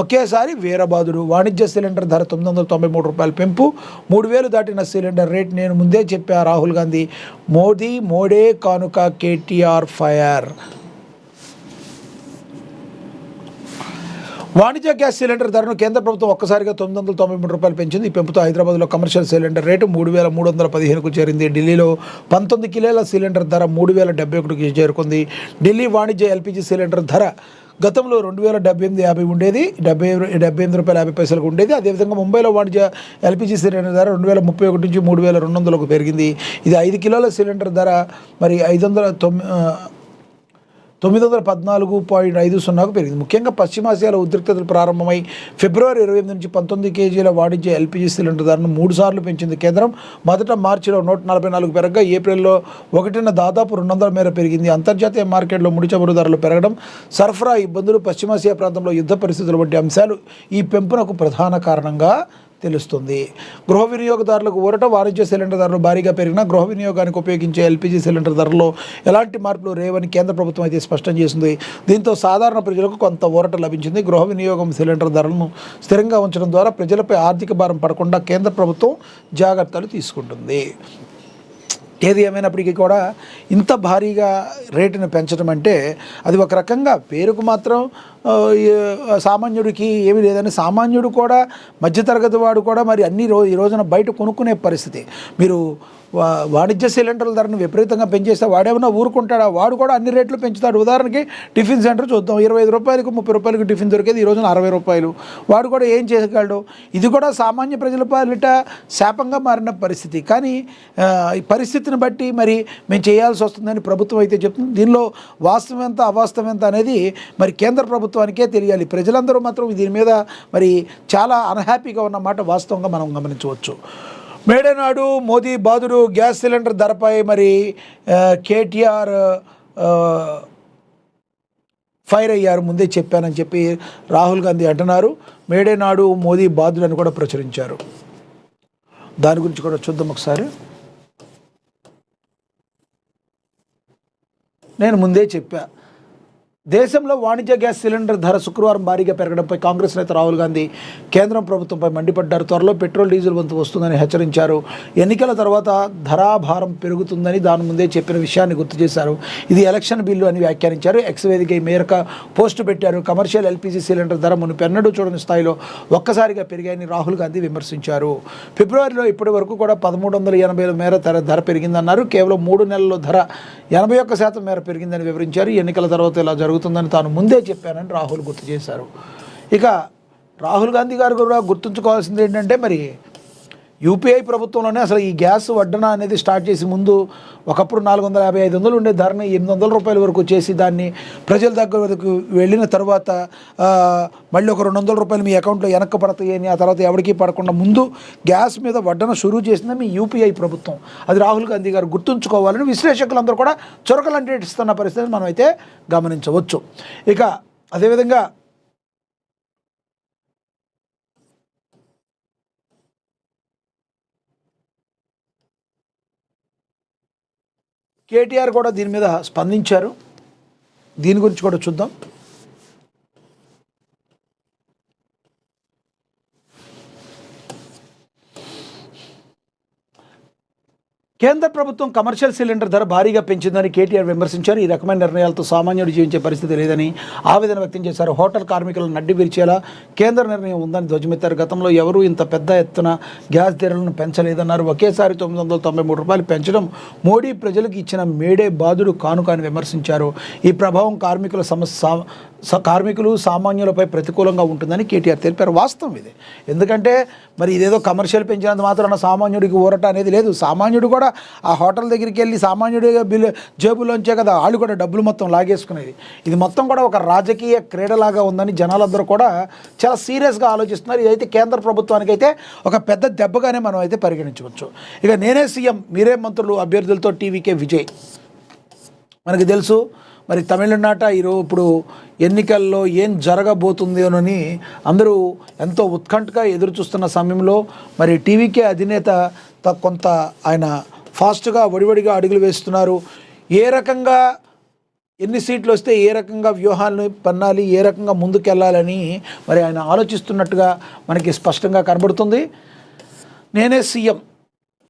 ఒకేసారి వీరబాదుడు. వాణిజ్య సిలిండర్ ధర రూ. 993 పెంపు. 3000 దాటిన సిలిండర్ రేట్. నేను ముందే చెప్పా రాహుల్ గాంధీ. మోడే కానుక కేటీఆర్ ఫైర్. వాణిజ్య గ్యాస్ సిలిండర్ ధరను కేంద్ర ప్రభుత్వం ఒక్కసారిగా రూ. 993 పెంచింది. ఈ పెంపుతో హైదరాబాద్లో కమర్షియల్ సిలిండర్ రేటు 3315కు చేరింది. ఢిల్లీలో 19 కిలోల సిలిండర్ ధర 3071కి చేరుకుంది. ఢిల్లీ వాణిజ్య ఎల్పీజీ సిలిండర్ ధర గతంలో 2078.50 ఉండేది, ₹78.50 ఉండేది. అదేవిధంగా ముంబైలో వాణిజ్య ఎల్పీజీ సిలిండర్ ధర 2031 నుంచి 3200కు పెరిగింది. ఇది 5 కిలోల సిలిండర్ ధర మరి 914.50కు పెరిగింది. ముఖ్యంగా పశ్చిమాసియాలో ఉద్రిక్తతలు ప్రారంభమై ఫిబ్రవరి 28 నుంచి 19 కేజీల వాణిజ్య ఎల్పీజీ సిలిండర్ ధరను 3 సార్లు పెంచింది కేంద్రం. మొదట మార్చిలో 144 పెరగగా ఏప్రిల్లో 1న దాదాపు 200 మేర పెరిగింది. అంతర్జాతీయ మార్కెట్లో ముడి చమురు ధరలు పెరగడం, సరఫరా ఇబ్బందులు, పశ్చిమాసియా ప్రాంతంలో యుద్ధ పరిస్థితులు వంటి అంశాలు ఈ పెంపునకు ప్రధాన కారణంగా తెలుస్తుంది. గృహ వినియోగదారులకు ఊరట. వాణిజ్య సిలిండర్ ధరలు భారీగా పెరిగినా గృహ వినియోగానికి ఉపయోగించే ఎల్పీజీ సిలిండర్ ధరల్లో ఎలాంటి మార్పులు రేవని కేంద్ర ప్రభుత్వం అయితే స్పష్టం చేసింది. దీంతో సాధారణ ప్రజలకు కొంత ఊరట లభించింది. గృహ వినియోగం సిలిండర్ ధరలను స్థిరంగా ఉంచడం ద్వారా ప్రజలపై ఆర్థిక భారం పడకుండా కేంద్ర ప్రభుత్వం జాగ్రత్తలు తీసుకుంటుంది. ఏది ఏమైనప్పటికీ కూడా ఇంత భారీగా రేటును పెంచడం అంటే అది ఒక రకంగా పేరుకు మాత్రం సామాన్యుడికి ఏమీ లేదని, సామాన్యుడు కూడా మధ్యతరగతి వాడు కూడా మరి అన్ని ఈ రోజున బయట కొనుక్కునే పరిస్థితి. మీరు వాణిజ్య సిలిండర్ల ధరను విపరీతంగా పెంచేస్తే వాడేమన్నా ఊరుకుంటాడా? వాడు కూడా అన్ని రేట్లు పెంచుతాడు. ఉదాహరణకి టిఫిన్ సెంటర్ చూద్దాం, ₹25కు ₹30కి టిఫిన్ దొరికేది ఈ రోజున ₹60. వాడు కూడా ఏం చేయగలడు? ఇది కూడా సామాన్య ప్రజల పాలిట శాపంగా మారిన పరిస్థితి. కానీ ఈ పరిస్థితిని బట్టి మరి మేము చేయాల్సి వస్తుందని ప్రభుత్వం అయితే చెప్తుంది. దీనిలో వాస్తవం ఎంత అవాస్తవం ఎంత అనేది మరి కేంద్ర ప్రభుత్వానికే తెలియాలి. ప్రజలందరూ మాత్రం దీని మీద మరి చాలా అన్హ్యాపీగా ఉన్నమాట వాస్తవంగా మనం గమనించవచ్చు. మేడే నాడు మోదీ బాదుడు. గ్యాస్ సిలిండర్ ధరపై మరి కేటీఆర్ ఫైర్ అయ్యారు. ముందే చెప్పానని చెప్పి రాహుల్ గాంధీ అంటున్నారు. మేడే నాడు మోదీ బాదుడు అని కూడా ప్రచురించారు. దాని గురించి కూడా చూద్దాం ఒకసారి. నేను ముందే చెప్పా, దేశంలో వాణిజ్య గ్యాస్ సిలిండర్ ధర శుక్రవారం భారీగా పెరగడంపై కాంగ్రెస్ నేత రాహుల్ గాంధీ కేంద్రం ప్రభుత్వంపై మండిపడ్డారు. త్వరలో పెట్రోల్ డీజిల్ వంతు వస్తుందని హెచ్చరించారు. ఎన్నికల తర్వాత ధరాభారం పెరుగుతుందని దాని ముందే చెప్పిన విషయాన్ని గుర్తు చేశారు. ఇది ఎలక్షన్ బిల్లు అని వ్యాఖ్యానించారు. ఎక్స్ వేదిక ఈ మేరకు పోస్టు పెట్టారు. కమర్షియల్ ఎల్పీజీ సిలిండర్ ధర మునుపెన్నడూ చూడని స్థాయిలో ఒక్కసారిగా పెరిగాయని రాహుల్ గాంధీ విమర్శించారు. ఫిబ్రవరిలో ఇప్పటి వరకు కూడా 1380 మేర ధర పెరిగిందన్నారు. కేవలం 3 నెలల్లో ధర 81% మేర పెరిగిందని వివరించారు. ఎన్నికల తర్వాత ఇలా జరుగుతుందని తాను ముందే చెప్పానని రాహుల్ గుర్తు చేశారు. ఇక రాహుల్ గాంధీ గారు కూడా గుర్తుంచుకోవాల్సింది ఏంటంటే మరి యూపీఐ ప్రభుత్వంలోనే అసలు ఈ గ్యాస్ వడ్డన అనేది స్టార్ట్ చేసి ముందు ఒకప్పుడు 450-500 ఉండే ధరని ₹800 వరకు చేసి దాన్ని ప్రజల దగ్గర వరకు వెళ్ళిన తర్వాత మళ్ళీ ఒక ₹200 మీ అకౌంట్లో వెనక్కి పడతాయి అని, ఆ తర్వాత ఎవరికి పడకుండా ముందు గ్యాస్ మీద వడ్డన షురూ చేసింది మీ యూపీఐ ప్రభుత్వం. అది రాహుల్ గాంధీ గారు గుర్తుంచుకోవాలని విశ్లేషకులందరూ కూడా చురకలంటిస్తున్న పరిస్థితిని మనం అయితే గమనించవచ్చు. ఇక అదేవిధంగా కేటీఆర్ కూడా దీని మీద స్పందించారు. దీని గురించి కూడా చూద్దాం. కేంద్ర ప్రభుత్వం కమర్షియల్ సిలిండర్ ధర భారీగా పెంచిందని కేటీఆర్ విమర్శించారు. ఈ రకమైన నిర్ణయాలతో సామాన్యుడు జీవించే పరిస్థితి లేదని ఆవేదన వ్యక్తం చేశారు. హోటల్ కార్మికులను నడ్డి విరిచేలా కేంద్ర నిర్ణయం ఉందని ధ్వజమెత్తారు. గతంలో ఎవరూ ఇంత పెద్ద ఎత్తున గ్యాస్ ధరలను పెంచలేదన్నారు. ఒకేసారి ₹993 పెంచడం మోడీ ప్రజలకు ఇచ్చిన మేడే బాదుడు కానుక అని విమర్శించారు. ఈ ప్రభావం కార్మికులు సామాన్యులపై ప్రతికూలంగా ఉంటుందని కేటీఆర్ తెలిపారు. వాస్తవం ఇది. ఎందుకంటే మరి ఇదేదో కమర్షియల్ పెంచినంత మాత్రాన సామాన్యుడికి ఊరట అనేది లేదు. సామాన్యుడు కూడా ఆ హోటల్ దగ్గరికి వెళ్ళి సామాన్యుడిగా జేబులోంచే కదా వాళ్ళు కూడా డబ్బులు మొత్తం లాగేసుకునేది. ఇది మొత్తం కూడా ఒక రాజకీయ క్రీడలాగా ఉందని జనాలందరూ కూడా చాలా సీరియస్గా ఆలోచిస్తున్నారు. ఇదైతే కేంద్ర ప్రభుత్వానికి అయితే ఒక పెద్ద దెబ్బగానే మనం అయితే పరిగణించవచ్చు. ఇక నేనే సీఎం మీరే మంత్రులు అభ్యర్థులతో టీవీకే విజయ్. మనకు తెలుసు మరి తమిళనాట ఇప్పుడు ఎన్నికల్లో ఏం జరగబోతుందోనని అందరూ ఎంతో ఉత్కంఠగా ఎదురు చూస్తున్న సమయంలో మరి టీవీకే అధినేత కొంత ఆయన ఫాస్ట్గా వడివడిగా అడుగులు వేస్తున్నారు. ఏ రకంగా ఎన్ని సీట్లు వస్తే ఏ రకంగా వ్యూహాలను పన్నాలి, ఏ రకంగా ముందుకెళ్లాలని మరి ఆయన ఆలోచిస్తున్నట్టుగా మనకి స్పష్టంగా కనబడుతుంది. నేనే సీఎం